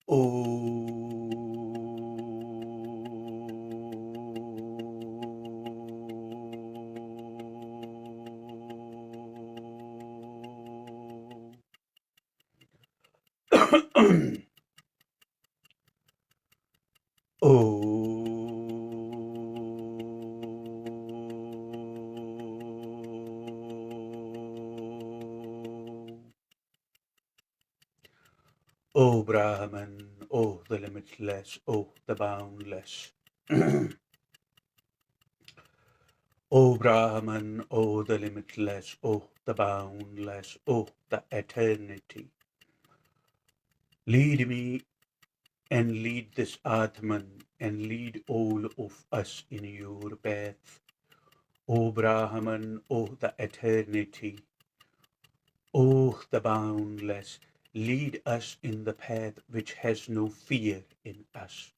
O Brahman, O the limitless, O the boundless. O Brahman, O the limitless, O the boundless, O the eternity. Lead me and lead this Atman and lead all of us in your path. O Brahman, O the eternity, O the boundless, lead us in the path which has no fear in us.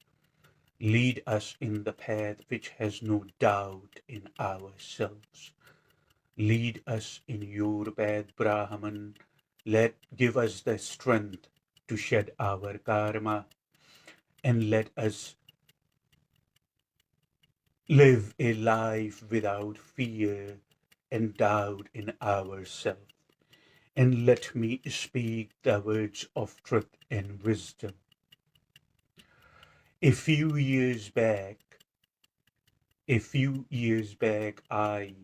Lead us in the path which has no doubt in ourselves. Lead us in your path, Brahman. Give us the strength to shed our karma, and let us live a life without fear and doubt in ourselves. And let me speak the words of truth and wisdom. A few years back, I a few years back I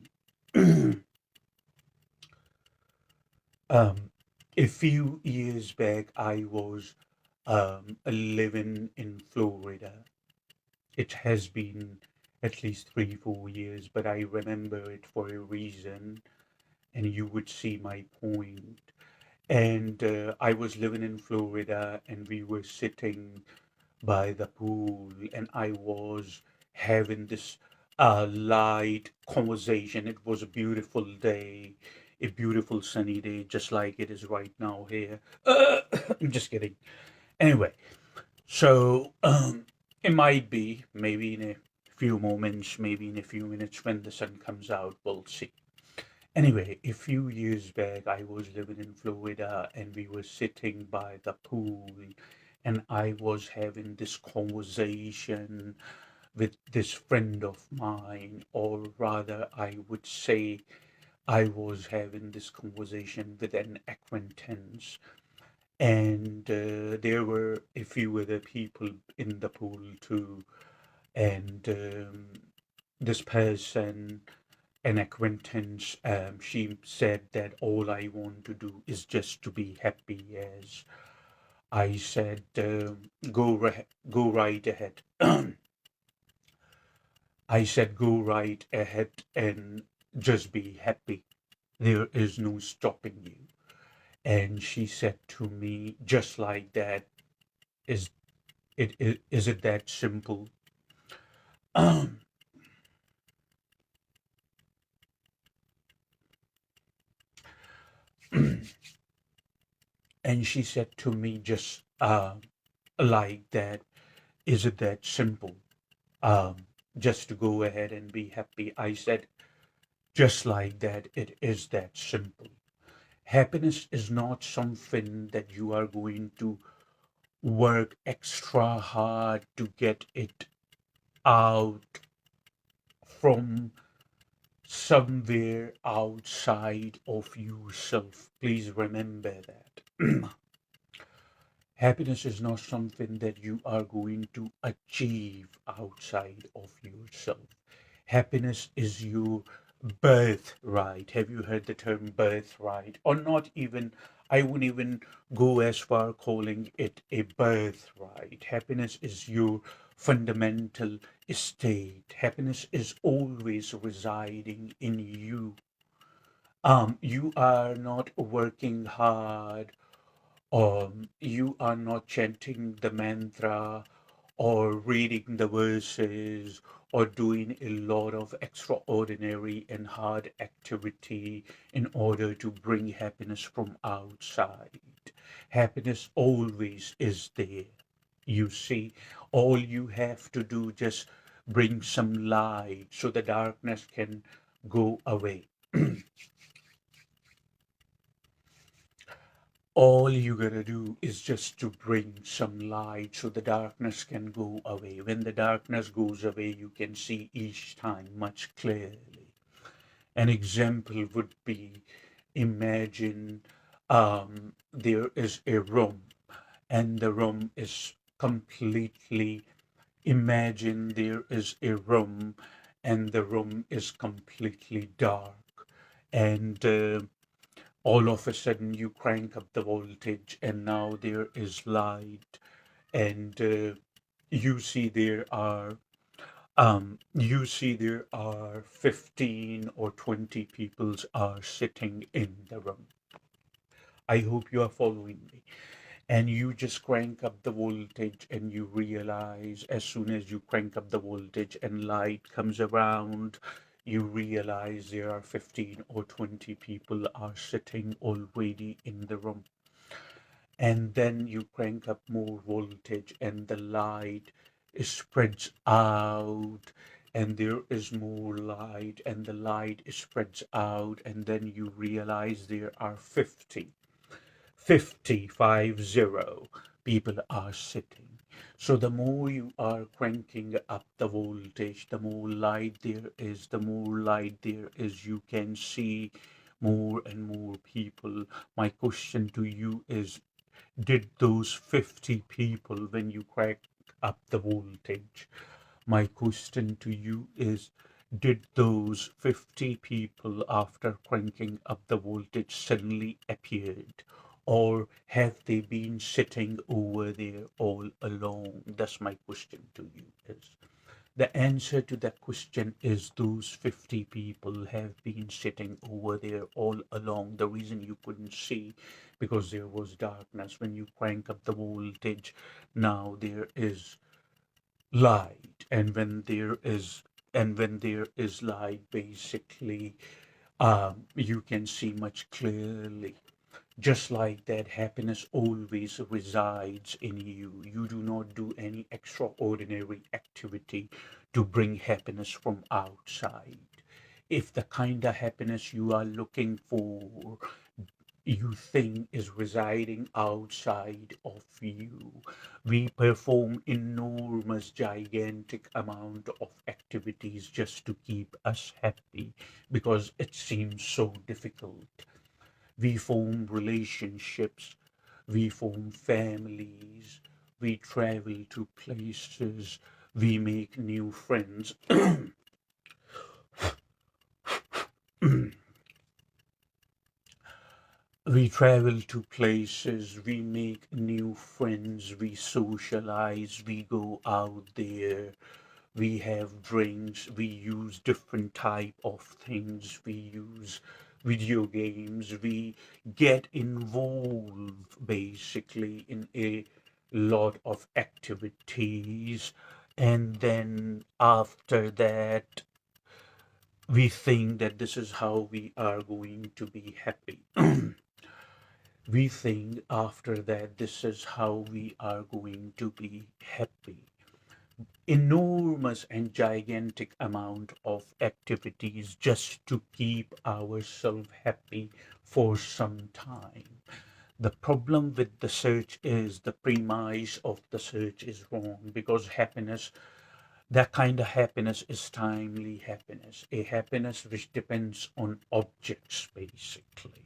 was living in Florida. It has been at least 3, 4 years, but I remember it for a reason, and you would see my point. And I was living in Florida, and we were sitting by the pool, and I was having this light conversation. It was a beautiful day, a beautiful sunny day, just like it is right now here. I'm just kidding. Anyway, so it might be maybe in a few moments, maybe in a few minutes when the sun comes out, we'll see. Anyway, a few years back, I was living in Florida and we were sitting by the pool, and I was having this conversation with this friend of mine, or rather, I would say I was having this conversation with an acquaintance, and there were a few other people in the pool too, and this person, an acquaintance, she said that all I want to do is just to be happy. As I said, go right ahead. I said, go right ahead and just be happy. There is no stopping you. And she said to me, just like that, is is it that simple? and she said to me, just like that, is it that simple? Um, just to go ahead and be happy. I said, just like that, it is that simple. Happiness is not something that you are going to work extra hard to get it out from somewhere outside of yourself. Please remember that. Happiness is not something that you are going to achieve outside of yourself. Happiness is your birthright. Have you heard the term birthright? Or not even, I wouldn't even go as far calling it a birthright. Happiness is your fundamental state. Happiness is always residing in you. You are not working hard, you are not chanting the mantra or reading the verses or doing a lot of extraordinary and hard activity in order to bring happiness from outside. Happiness always is there. You see, all you have to do just bring some light so the darkness can go away. All you gotta do is just to bring some light so the darkness can go away. When the darkness goes away, you can see each time much clearly. An example would be, imagine there is a room, and the room is completely, imagine there is a room and the room is completely dark, and all of a sudden you crank up the voltage and now there is light, and you see there are 15 or 20 people are sitting in the room. I hope you are following me. And you just crank up the voltage and you realize, as soon as you crank up the voltage and light comes around, you realize there are 15 or 20 people are sitting already in the room. And then you crank up more voltage and the light spreads out, and there is more light and the light spreads out, and then you realize there are 50 people are sitting. So the more you are cranking up the voltage, the more light there is, the more light there is, you can see more and more people. My question to you is, did those 50 people, when you crank up the voltage, my question to you is, did those 50 people, after cranking up the voltage, suddenly appeared? Or have they been sitting over there all along? That's my question to you is. The answer to that question is, those 50 people have been sitting over there all along. The reason you couldn't see, because there was darkness. When you crank up the voltage, now there is light, and when there is light, basically you can see much clearly. Just like that, happiness always resides in you. You do not do any extraordinary activity to bring happiness from outside. If the kind of happiness you are looking for, you think is residing outside of you, we perform enormous, gigantic amount of activities just to keep us happy because it seems so difficult. We form relationships, we form families, we travel to places, we make new friends. We travel to places, we make new friends, we socialize, we go out there, we have drinks, we use different type of things, we use video games, we get involved basically in a lot of activities, and then after that we think that this is how we are going to be happy. We think after that this is how we are going to be happy. Enormous and gigantic amount of activities just to keep ourselves happy for some time. The problem with the search is, the premise of the search is wrong, because happiness, that kind of happiness, is timely happiness, a happiness which depends on objects basically,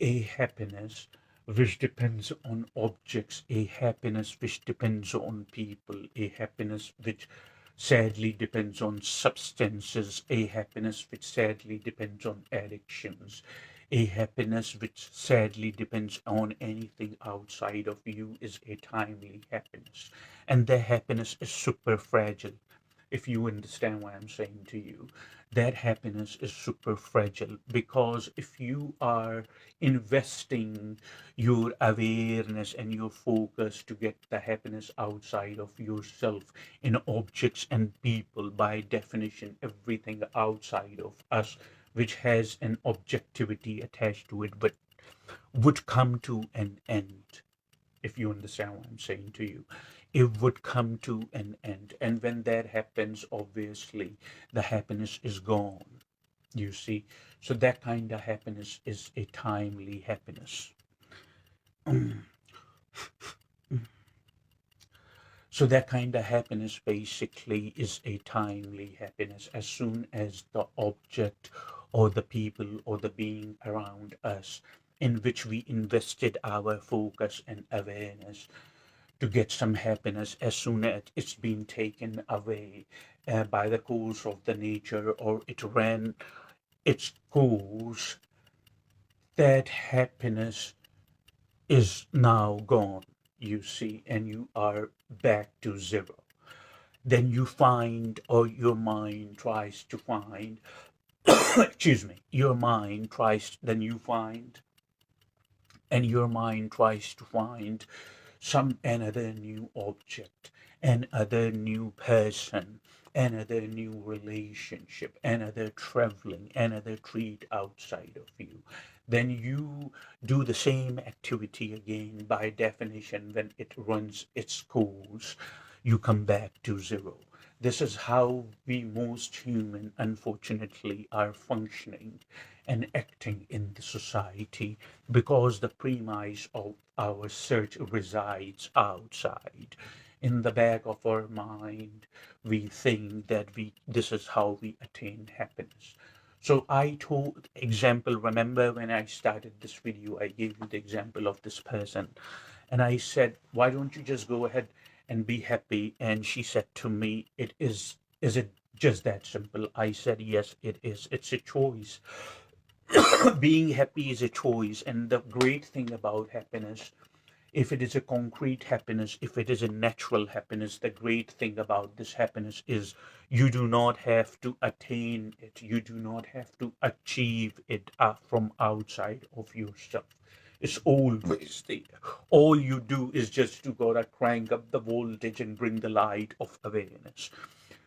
a happiness which depends on objects, a happiness which depends on people, a happiness which sadly depends on substances, a happiness which sadly depends on addictions, a happiness which sadly depends on anything outside of you, is a timely happiness. And the happiness is super fragile. If you understand what I'm saying to you, that happiness is super fragile, because if you are investing your awareness and your focus to get the happiness outside of yourself in objects and people, by definition, everything outside of us which has an objectivity attached to it, but would come to an end. If you understand what I'm saying to you, it would come to an end. And when that happens, obviously, the happiness is gone. You see? So that kind of happiness is a timely happiness. So that kind of happiness basically is a timely happiness. As soon as the object or the people or the being around us in which we invested our focus and awareness to get some happiness, as soon as it's been taken away by the course of the nature or it ran its course, that happiness is now gone, you see, and you are back to zero. Then you find, or your mind tries to find, excuse me, your mind tries, then you find, and your mind tries to find some another new object, another new person, another new relationship, another traveling, another treat outside of you. Then you do the same activity again. By definition, when it runs its course, you come back to zero. This is how we most human, unfortunately, are functioning and acting in the society because the premise of our search resides outside. In the back of our mind, we think that this is how we attain happiness. So I told example, remember when I started this video, I gave you the example of this person and I said, why don't you just go ahead and be happy? And she said to me, is it just that simple? I said, yes, it is. It's a choice. Being happy is a choice. And the great thing about happiness, if it is a concrete happiness, if it is a natural happiness, the great thing about this happiness is you do not have to attain it. You do not have to achieve it from outside of yourself. It's always there. All you do is just to gotta crank up the voltage and bring the light of awareness.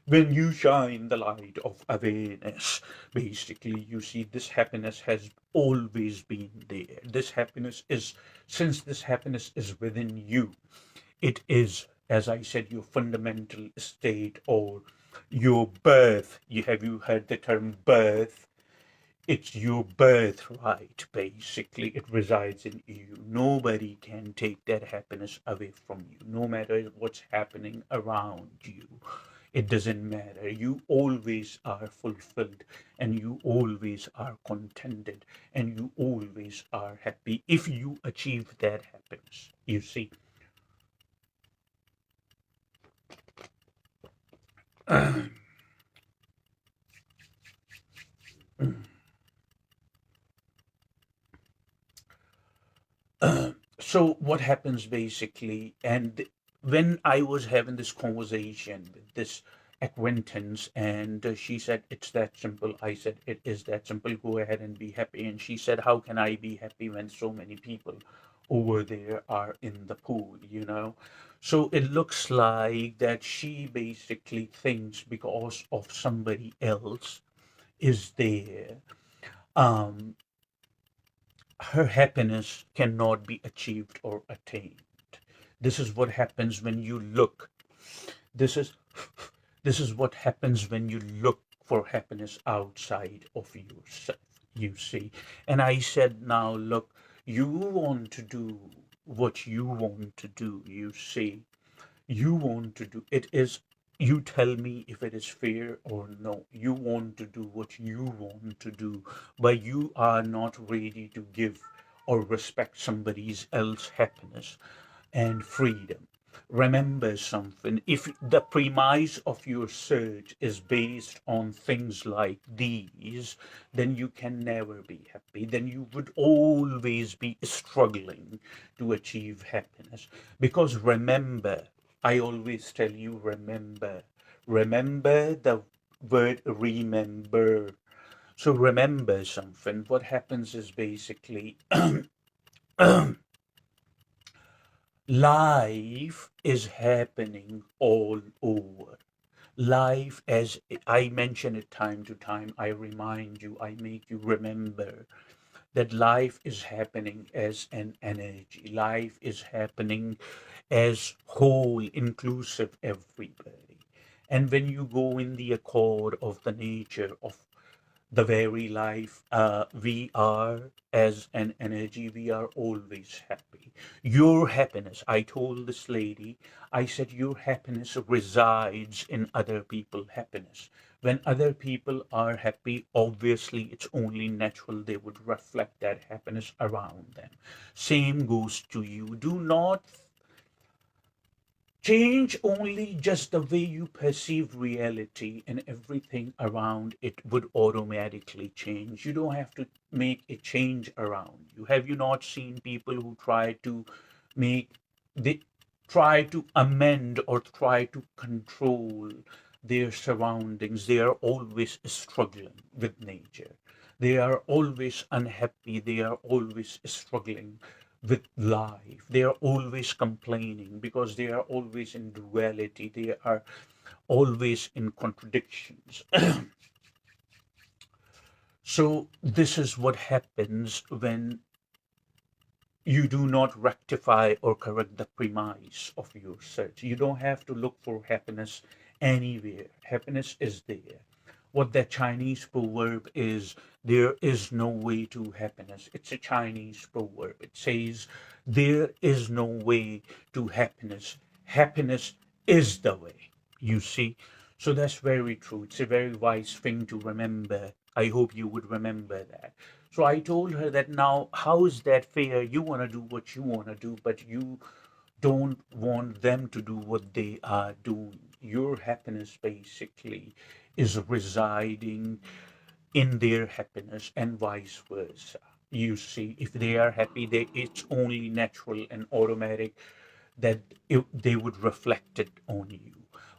When you shine the light of awareness, basically you see this happiness has always been there. This happiness is, since this happiness is within you, it is, as I said, your fundamental state or your birth. Have you heard the term birth? It's your birthright, basically. It resides in you. Nobody can take that happiness away from you, no matter what's happening around you. It doesn't matter. You always are fulfilled and you always are contented and you always are happy if you achieve that happiness. You see. So what happens basically, and when I was having this conversation with this acquaintance, and she said it's that simple, I said it is that simple, go ahead and be happy. And she said, how can I be happy when so many people over there are in the pool, you know? So it looks like that she basically thinks because of somebody else is there, um her happiness cannot be achieved or attained. This is what happens when you look. This is this is what happens when you look for happiness outside of yourself. You see. And I said, now look, you want to do what you want to do, you see. You want to do it is, you tell me if it is fair or no. You want to do what you want to do, but you are not ready to give or respect somebody's else happiness and freedom. Remember something, if the premise of your search is based on things like these, then you can never be happy. Then you would always be struggling to achieve happiness. Because remember, I always tell you, remember the word remember. So remember something. What happens is basically life is happening all over. Life, as I mention it time to time, I remind you, I make you remember that life is happening as an energy. Life is happening as whole, inclusive, everybody. And when you go in the accord of the nature of the very life we are as an energy, we are always happy. Your happiness, I told this lady, I said, your happiness resides in other people's happiness. When other people are happy, obviously it's only natural they would reflect that happiness around them. Same goes to you. Do not change only just the way you perceive reality, and everything around it would automatically change. You don't have to make a change around you. Have you not seen people who try to make, they try to amend or try to control their surroundings? They are always struggling with nature. They are always unhappy. They are always struggling with life. They are always complaining because they are always in duality. They are always in contradictions. So, this is what happens when you do not rectify or correct the premise of your search. You don't have to look for happiness anywhere. Happiness is there. What that Chinese proverb is, there is no way to happiness. It's a Chinese proverb. It says, there is no way to happiness. Happiness is the way. You see? So that's very true. It's a very wise thing to remember. I hope you would remember that. So I told her that, now, how is that fair? You want to do what you want to do, but you don't want them to do what they are doing. Your happiness basically is residing in their happiness and vice versa. You see, if they are happy, it's only natural and automatic that they would reflect it on you.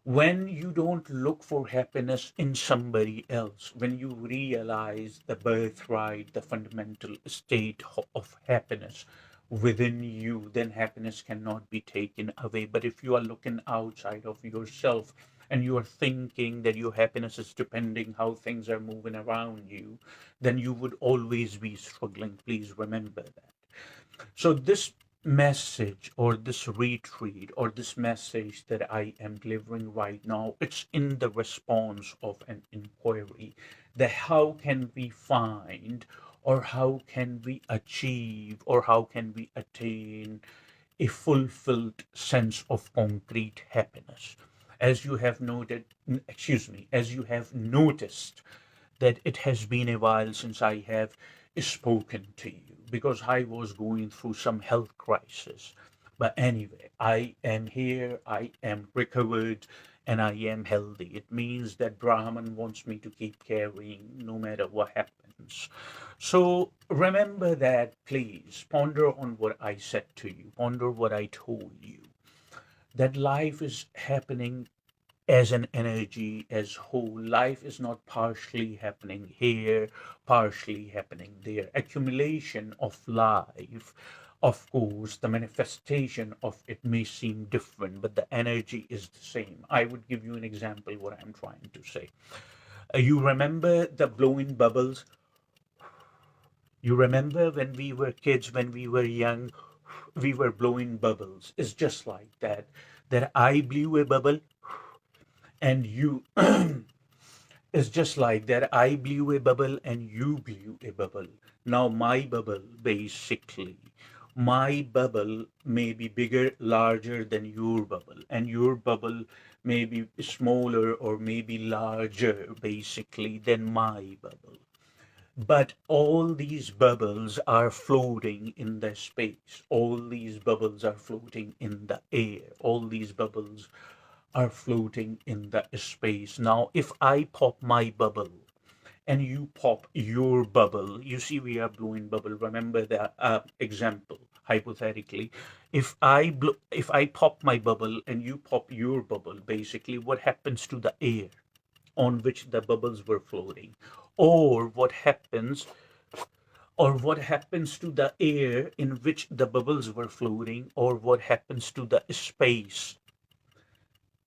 When you don't look for happiness in somebody else, when you realize the birthright, the fundamental state of happiness within you, then happiness cannot be taken away. But if you are looking outside of yourself and you are thinking that your happiness is depending how things are moving around you, then you would always be struggling. Please remember that. So this message or this retreat or this message that I am delivering right now, it's in the response of an inquiry that how can we find or how can we achieve or how can we attain a fulfilled sense of concrete happiness. As you have noted, excuse me, as you have noticed, that it has been a while since I have spoken to you because I was going through some health crisis. But anyway, I am here, I am recovered, and I am healthy. It means that Brahman wants me to keep carrying no matter what happens. So remember that, please. Ponder on what I said to you, ponder what I told you. That life is happening as an energy, as whole. Life is not partially happening here, partially happening there. Accumulation of life, of course, the manifestation of it may seem different, but the energy is the same. I would give you an example what I'm trying to say. You remember the blowing bubbles? You remember when we were kids, when we were young, we were blowing bubbles. It's just like that. That I blew a bubble and you it's just like that. I blew a bubble and you blew a bubble. Now, my bubble, basically, my bubble may be bigger, larger than your bubble, and your bubble may be smaller or maybe larger, basically, than my bubble. But all these bubbles are floating in the space. All these bubbles are floating in the air. All these bubbles are floating in the space. Now, if I pop my bubble and you pop your bubble, you see we are blowing bubble. Remember that example, hypothetically. If I pop my bubble and you pop your bubble, basically, what happens to the air on which the bubbles were floating? Or what happens to the air in which the bubbles were floating, or what happens to the space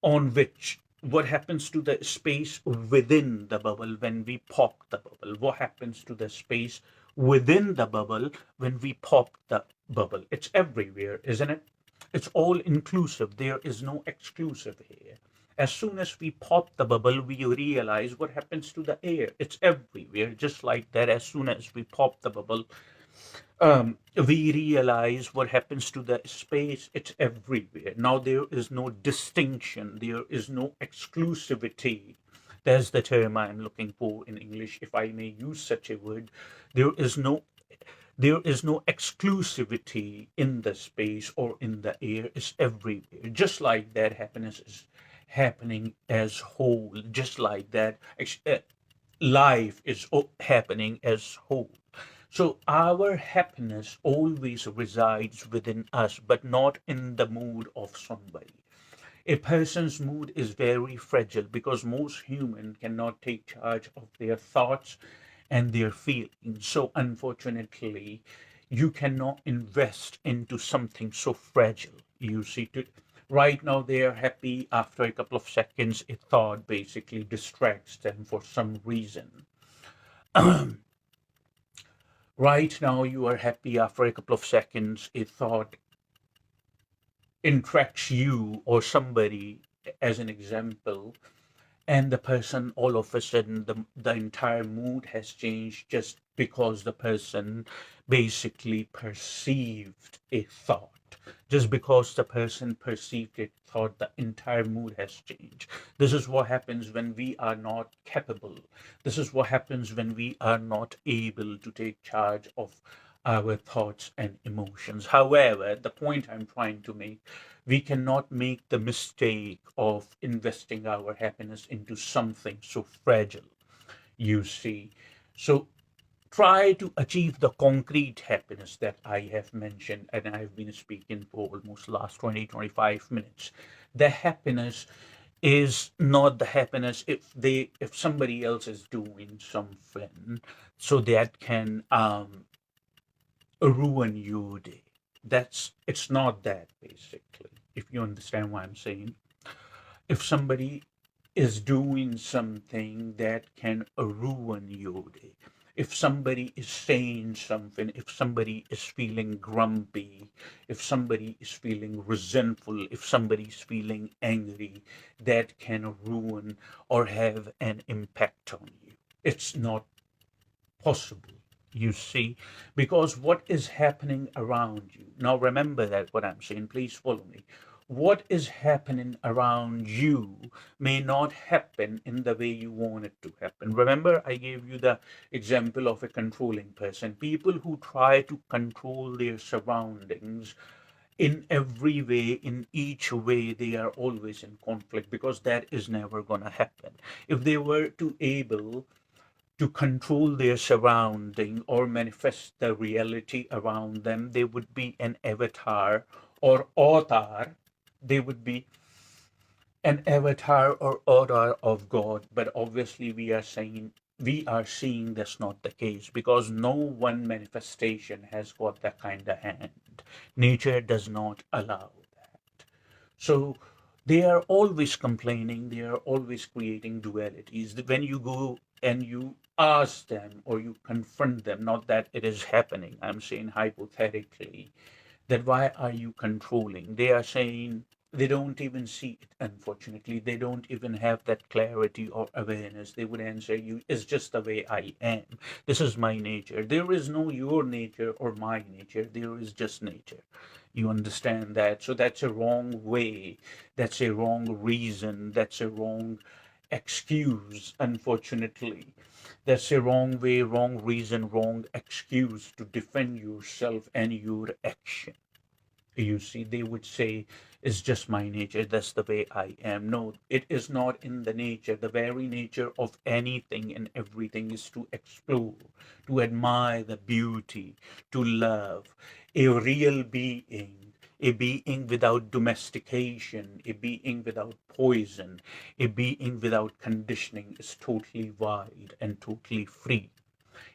on which, what happens to the space within the bubble when we pop the bubble? What happens to the space within the bubble when we pop the bubble? It's everywhere, isn't it? It's all inclusive. There is no exclusive here. As soon as we pop the bubble, we realize what happens to the air. It's everywhere. Just like that, as soon as we pop the bubble, we realize what happens to the space. It's everywhere. Now there is no distinction, there is no exclusivity. That's the term I'm looking for in English, if I may use such a word. There is no exclusivity in the space or in the air. It's everywhere. Just like that, happiness is happening as whole. Just like that, life is happening as whole. So our happiness always resides within us, but not in the mood of somebody. A person's mood is very fragile because most humans cannot take charge of their thoughts and their feelings. So unfortunately, you cannot invest into something so fragile. You see, right now they are happy. After a couple of seconds, a thought basically distracts them for some reason. Right now you are happy. After a couple of seconds, a thought interacts you or somebody, as an example, and the person, all of a sudden, the entire mood has changed just because the person basically perceived a thought. Just because the person perceived it, thought, the entire mood has changed. This is what happens when we are not capable. This is what happens when we are not able to take charge of our thoughts and emotions. However, the point I'm trying to make, we cannot make the mistake of investing our happiness into something so fragile, you see. So try to achieve the concrete happiness that I have mentioned, and I've been speaking for almost last 20-25 minutes. The happiness is not the happiness if somebody else is doing something so that can ruin your day. It's not that, basically, if you understand what I'm saying. If somebody is doing something that can ruin your day, if somebody is saying something, if somebody is feeling grumpy, if somebody is feeling resentful, if somebody is feeling angry, that can ruin or have an impact on you. It's not possible, you see, because what is happening around you, now remember that what I'm saying, please follow me. What is happening around you may not happen in the way you want it to happen. Remember, I gave you the example of a controlling person. People who try to control their surroundings in every way, in each way, they are always in conflict, because that is never going to happen. If they were to able to control their surrounding or manifest the reality around them, they would be an avatar or avatar. They would be an avatar or order of God. But obviously, we are seeing that's not the case, because no one manifestation has got that kind of hand. Nature does not allow that. So they are always complaining, they are always creating dualities. When you go and you ask them or you confront them, not that it is happening, I'm saying hypothetically, that why are you controlling? They are saying they don't even see it, unfortunately. They don't even have that clarity or awareness. They would answer you, it's just the way I am. This is my nature. There is no your nature or my nature. There is just nature. You understand that? So that's a wrong way. That's a wrong reason. That's a wrong excuse, unfortunately. That's a wrong way, wrong reason, wrong excuse to defend yourself and your action. You see, they would say, it's just my nature, that's the way I am. No, it is not in the nature. The very nature of anything and everything is to explore, to admire the beauty, to love. A real being, a being without domestication, a being without poison, a being without conditioning, is totally wide and totally free.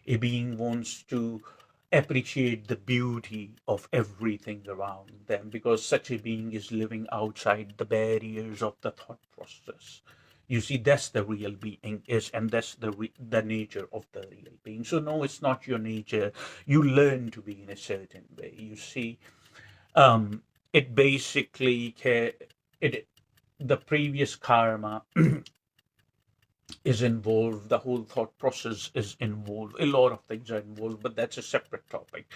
A being wants to appreciate the beauty of everything around them, because such a being is living outside the barriers of the thought process. You see, that's the real being is, and that's the nature of the real being. So no, it's not your nature. You learn to be in a certain way. You see, it basically it the previous karma is involved, the whole thought process is involved, a lot of things are involved, but that's a separate topic.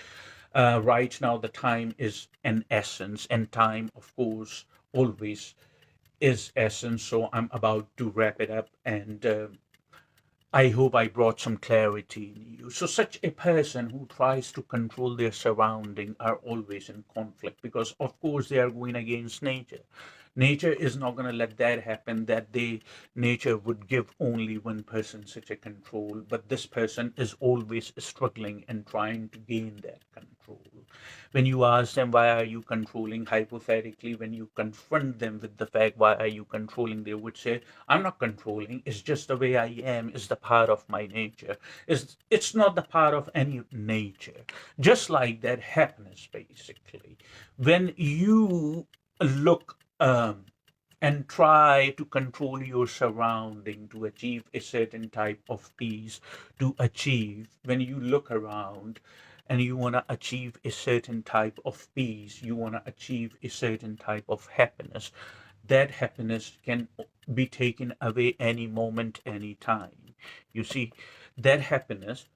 Right now, the time is an essence, and time, of course, always is essence. So I'm about to wrap it up, and I hope I brought some clarity in you. So, such a person who tries to control their surrounding are always in conflict because, of course, they are going against nature. Nature is not going to let that happen. Nature would give only one person such a control, but this person is always struggling and trying to gain that control. When you ask them, why are you controlling, hypothetically, when you confront them with the fact, why are you controlling, they would say, I'm not controlling. It's just the way I am. It's the part of my nature. It's not the part of any nature. Just like that happiness, basically. When you look and try to control your surrounding to achieve a certain type of peace, to achieve, when you look around and you want to achieve a certain type of peace, you want to achieve a certain type of happiness, that happiness can be taken away any moment, any time. You see, that happiness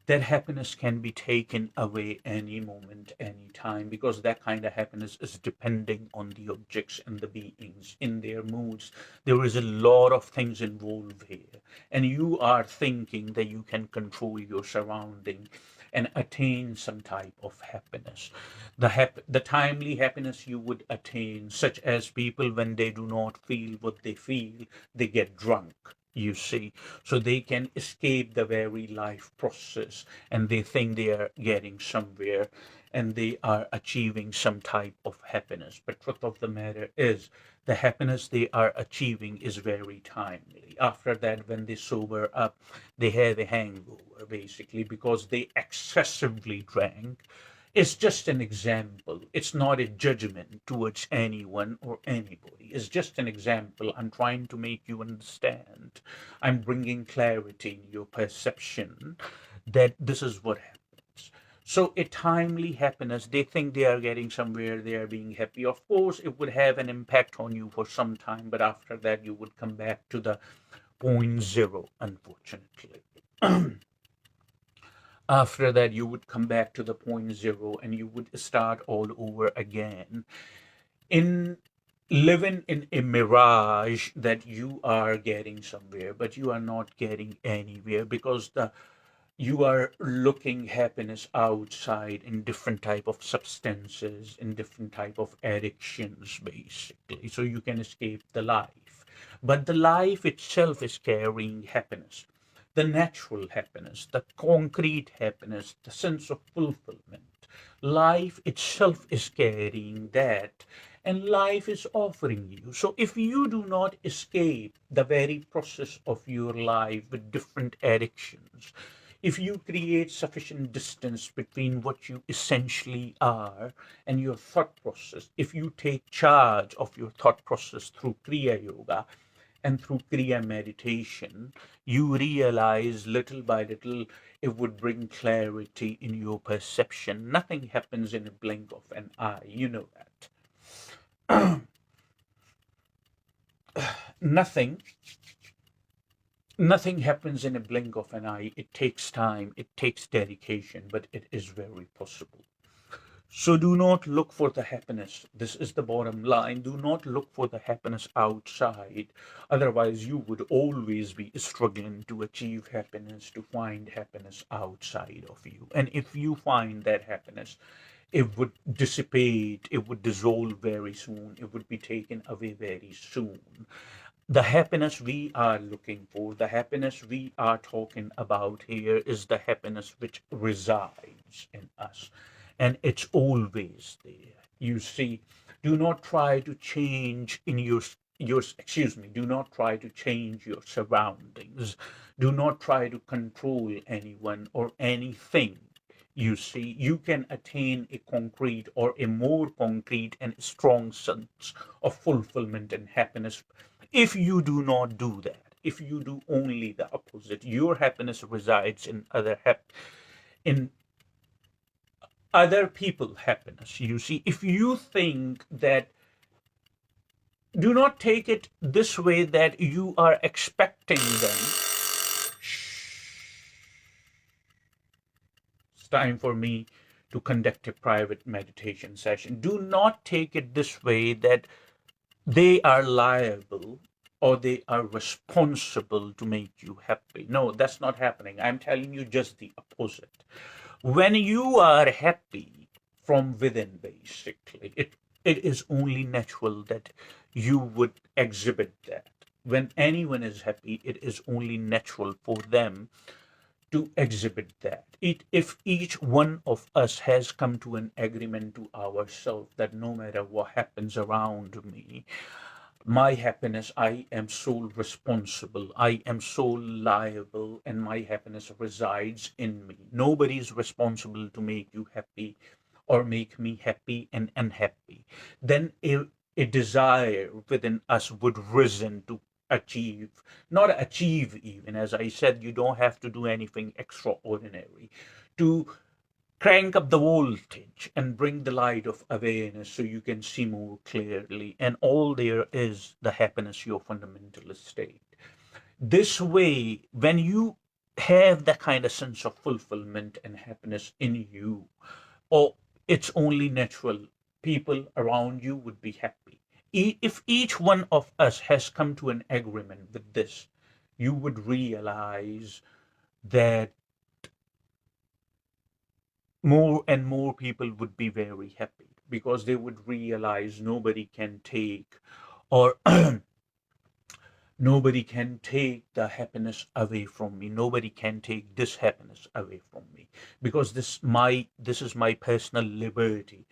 that happiness can be taken away any moment, any time, because that kind of happiness is depending on the objects and the beings in their moods. There is a lot of things involved here, and you are thinking that you can control your surrounding and attain some type of happiness. The timely happiness you would attain, such as people when they do not feel what they feel, they get drunk, you see, so they can escape the very life process, and they think they are getting somewhere and they are achieving some type of happiness. But truth of the matter is, the happiness they are achieving is very timely. After that, when they sober up, they have a hangover, basically, because they excessively drank. It's just an example. It's not a judgment towards anyone or anybody. It's just an example. I'm trying to make you understand. I'm bringing clarity in your perception that this is what happens. So, a timely happiness, they think they are getting somewhere, they are being happy. Of course, it would have an impact on you for some time, but after that, you would come back to the point zero, unfortunately. After that, you would come back to the point zero and you would start all over again in living in a mirage that you are getting somewhere, but you are not getting anywhere because the you are looking happiness outside in different type of substances, in different type of addictions, basically, so you can escape the life. But the life itself is carrying happiness, the natural happiness, the concrete happiness, the sense of fulfillment. Life itself is carrying that, and life is offering you. So if you do not escape the very process of your life with different addictions, if you create sufficient distance between what you essentially are and your thought process, if you take charge of your thought process through Kriya Yoga and through Kriya meditation, you realize little by little it would bring clarity in your perception. Nothing happens in a blink of an eye, you know that. nothing Nothing happens in a blink of an eye. It takes time, it takes dedication, but it is very possible. So do not look for the happiness. This is the bottom line. Do not look for the happiness outside. Otherwise, you would always be struggling to achieve happiness, to find happiness outside of you. And if you find that happiness, it would dissipate, it would dissolve very soon, it would be taken away very soon. The happiness we are looking for, the happiness we are talking about here, is the happiness which resides in us. And it's always there. You see, do not try to change in do not try to change your surroundings. Do not try to control anyone or anything. You see, you can attain a concrete or a more concrete and strong sense of fulfillment and happiness if you do not do that. If you do only the opposite, your happiness resides in in other people happiness. You see, if you think that Do not take it this way that you are expecting them. It's time for me to conduct a private meditation session. Do not take it this way that they are liable or they are responsible to make you happy. No, that's not happening. I'm telling you just the opposite. When you are happy from within, basically, it is only natural that you would exhibit that. When anyone is happy, it is only natural for them to exhibit that. If each one of us has come to an agreement to ourselves that no matter what happens around me, my happiness, I am sole responsible, I am sole liable, and my happiness resides in me. Nobody is responsible to make you happy or make me happy and unhappy. Then a desire within us would risen to achieve, not achieve even, as I said, you don't have to do anything extraordinary to crank up the voltage and bring the light of awareness so you can see more clearly. And all there is the happiness, your fundamental state. This way, when you have that kind of sense of fulfillment and happiness in you, or it's only natural, people around you would be happy. If each one of us has come to an agreement with this, you would realize that more and more people would be very happy because they would realize nobody can take or nobody can take the happiness away from me, nobody can take this happiness away from me, because this is my personal liberty,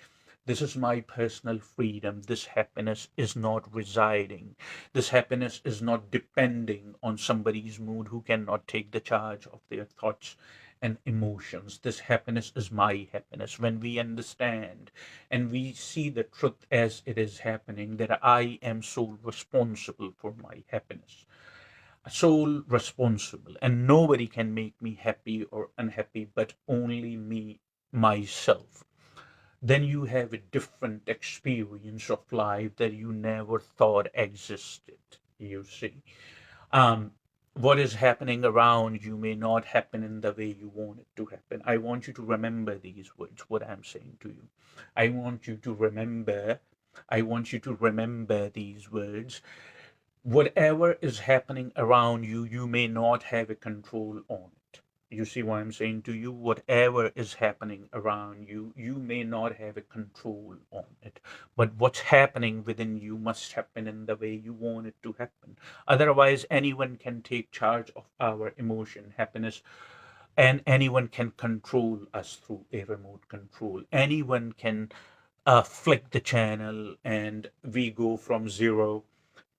this is my personal freedom. This happiness is not residing, this happiness is not depending on somebody's mood who cannot take the charge of their thoughts and emotions. This happiness is my happiness. When we understand and we see the truth as it is happening, that I am sole responsible for my happiness, sole responsible, and nobody can make me happy or unhappy but only me, myself, then you have a different experience of life that you never thought existed. You see, um, what is happening around you may not happen in the way you want it to happen. I want you to remember these words, what I'm saying to you. I want you to remember, I want you to remember these words. Whatever is happening around you, you may not have a control on it. You see what I'm saying to you? Whatever is happening around you, you may not have a control on it. But what's happening within you must happen in the way you want it to happen. Otherwise, anyone can take charge of our emotion, happiness, and anyone can control us through a remote control. Anyone can flick the channel and we go from zero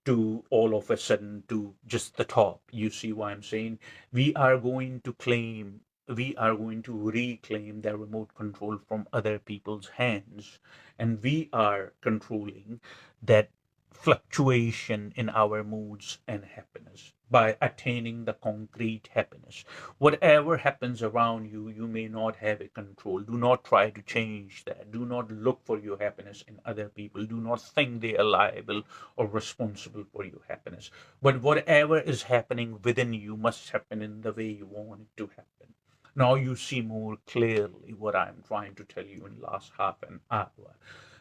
to all of a sudden to just the top. You see what I'm saying? We are going to claim, we are going to reclaim the remote control from other people's hands, and we are controlling that fluctuation in our moods and happiness by attaining the concrete happiness. Whatever happens around you, you may not have a control. Do not try to change that. Do not look for your happiness in other people. Do not think they are liable or responsible for your happiness. But whatever is happening within you must happen in the way you want it to happen. Now you see more clearly what I'm trying to tell you in the last half an hour.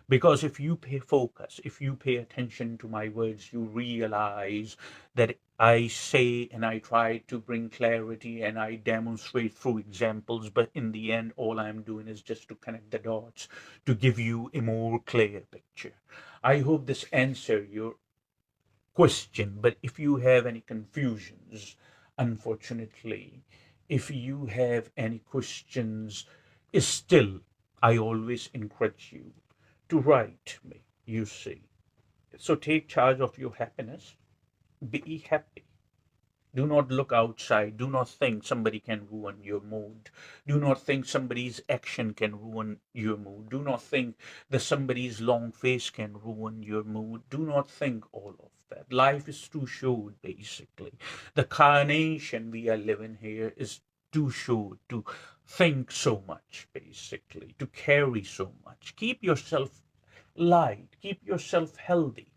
Because if you pay focus, if you pay attention to my words, you realize that I say and I try to bring clarity and I demonstrate through examples, but in the end, all I'm doing is just to connect the dots to give you a more clear picture. I hope this answer your question, but if you have any confusions, unfortunately, if you have any questions, still, I always encourage you to write me, you see. So take charge of your happiness, be happy. Do not look outside. Do not think somebody can ruin your mood. Do not think somebody's action can ruin your mood. Do not think that somebody's long face can ruin your mood. Do not think all of that. Life is too short, basically. The carnation we are living here is too short to think so much, basically, to carry so much. Keep yourself light, keep yourself healthy.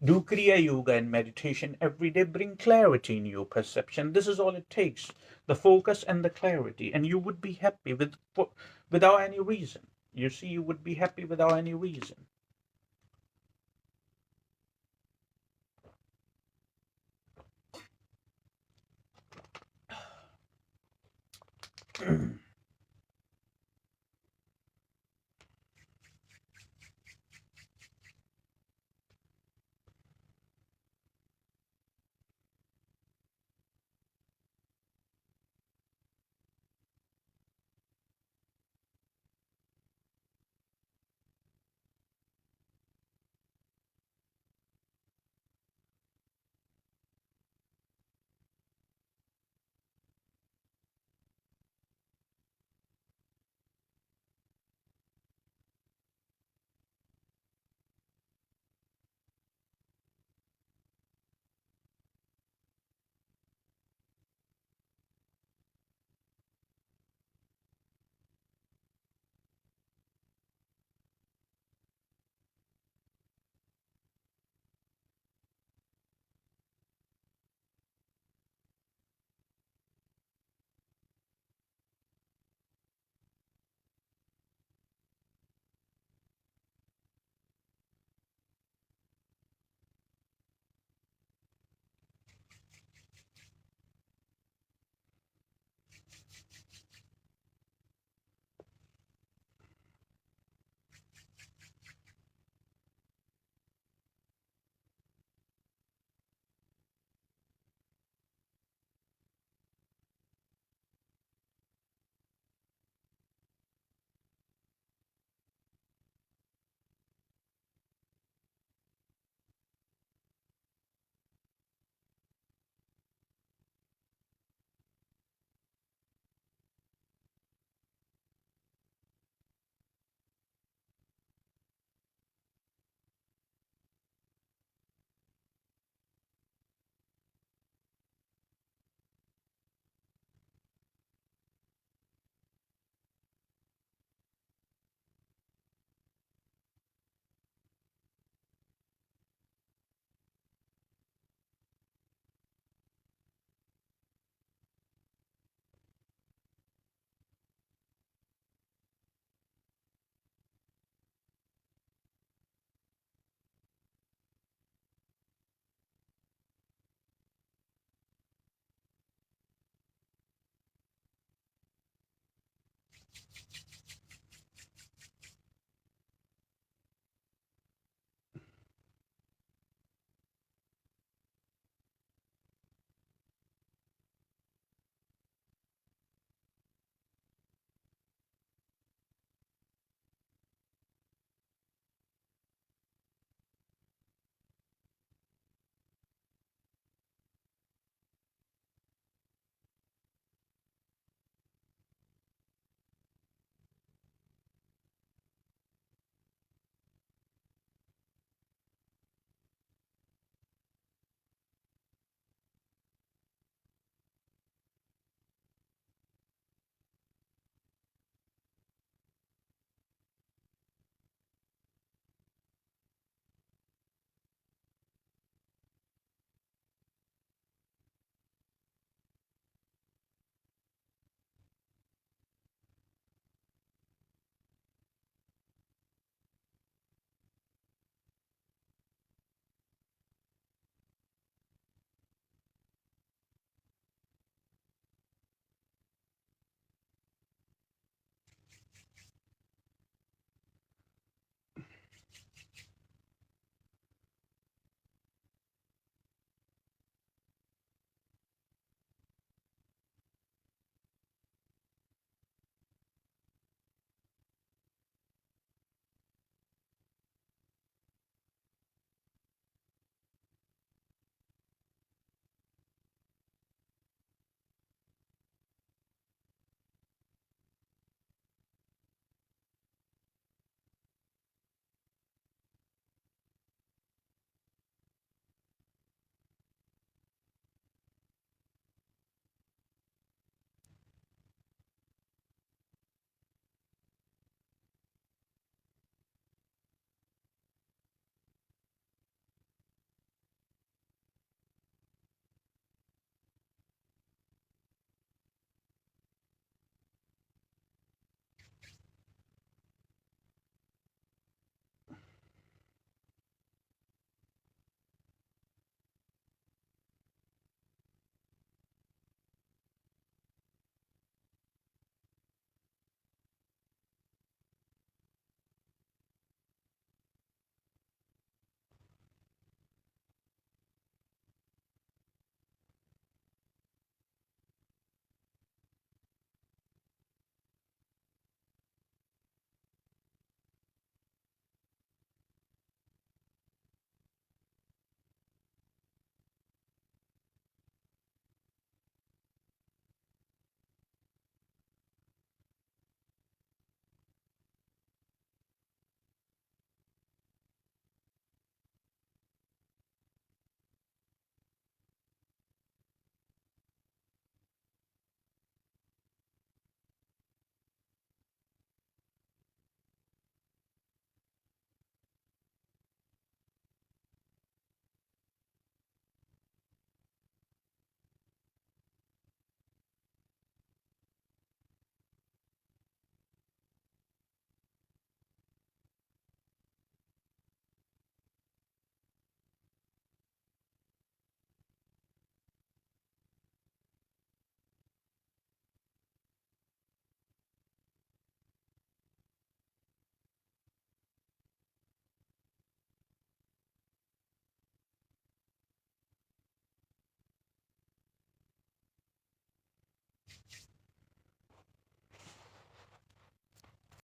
Do Kriya Yoga and meditation every day. Bring clarity in your perception. This is all it takes, the focus and the clarity. And you would be happy without any reason. You see, you would be happy without any reason.